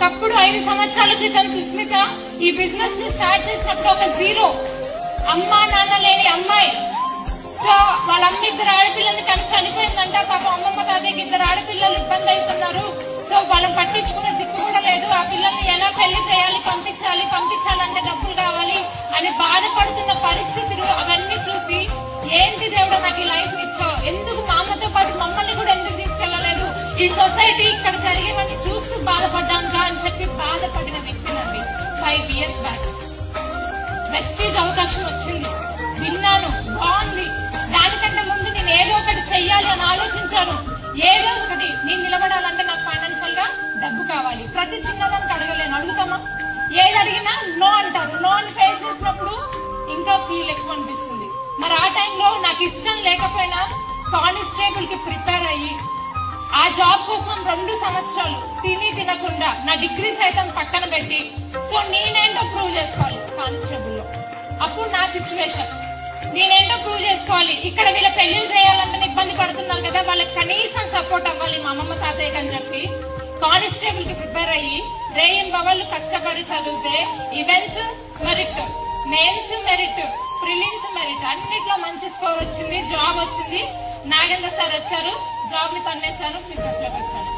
ఒకప్పుడు 5 సంవత్సరాల క్రితం సుస్మిత ఈ బిజినెస్ ని స్టార్ట్ చేసినప్పుడు ఒక జీరో, అమ్మా నాన్న లేని అమ్మాయి. సో వాళ్ళ అమ్మ 2 ఆడపిల్లల్ని కానీ చనిపోయిందంట. పాపం అమ్మమ్మ తాతయ్యకి 2 ఆడపిల్లలు ఇబ్బంది అవుతున్నారు. సో వాళ్ళని పట్టించుకునే దిక్కు కూడా లేదు. ఆ పిల్లల్ని ఎలా పెళ్లి చేయాలి, పంపించాలంటే డబ్బులు కావాలి అని బాధపడుతున్న పరిస్థితులు అవన్నీ చూసి, ఏంటి దేవుడు నాకు ఈ లైఫ్ ఇచ్చావు, ఎందుకు మా అమ్మతో పాటు మమ్మల్ని కూడా ఎందుకు తీసుకెళ్లలేదు, ఈ సొసైటీ ఇక్కడ జరిగేవన్నీ చూస్తూ బాధపడ్డాంగా అని చెప్పి బాధపడిన వ్యక్తినండి. 5 years బ్యాక్ వెస్టేజ్ అవకాశం వచ్చింది, విన్నాను, బాగుంది. దానికంటే ముందు నేను ఏదో ఒకటి చెయ్యాలి అని ఆలోచించాను. ఏదో ఒకటి నేను నిలబడాలంటే నాకు ఫైనాన్షియల్ గా డబ్బు కావాలి. ప్రతి చిన్నదానికి అడగలేను, అడుగుతామా? ఏది అడిగినా నో అంటారు. నో అని ఫేస్ చేసినప్పుడు ఇంకా ఫీల్ ఎక్కువ అనిపిస్తుంది. మరి ఆ టైంలో నాకు ఇష్టం లేకపోయినా కానిస్టేబుల్ కి ప్రిపేర్ అయ్యి ఆ జాబ్ కోసం 2 సంవత్సరాలు తినకుండా నా డిగ్రీ సైతం పక్కన పెట్టి, సో నేనేంటో ప్రూవ్ చేసుకోవాలి కానిస్టేబుల్ లో. అప్పుడు నా సిచ్యువేషన్, నేనేంటో ప్రూవ్ చేసుకోవాలి. ఇక్కడ వీళ్ళ పెళ్లిళ్ళు చేయాలంటే ఇబ్బంది పడుతున్నారు కదా, వాళ్ళకి కనీసం సపోర్ట్ అవ్వాలి మా అమ్మమ్మ తాతయ్యకి అని చెప్పి కానిస్టేబుల్ కి ప్రిపేర్ అయ్యి రేయం బవళ్ళు కష్టపడి చదివితే events merit, mains merit, prelims merit అన్నిట్లో మంచి స్కోర్ వచ్చింది. జాబ్ వచ్చింది. నాగేంద్ర సార్ వచ్చారు, జాబ్ ని తన్నేశాను, బిజినెస్ లోకి వచ్చాను.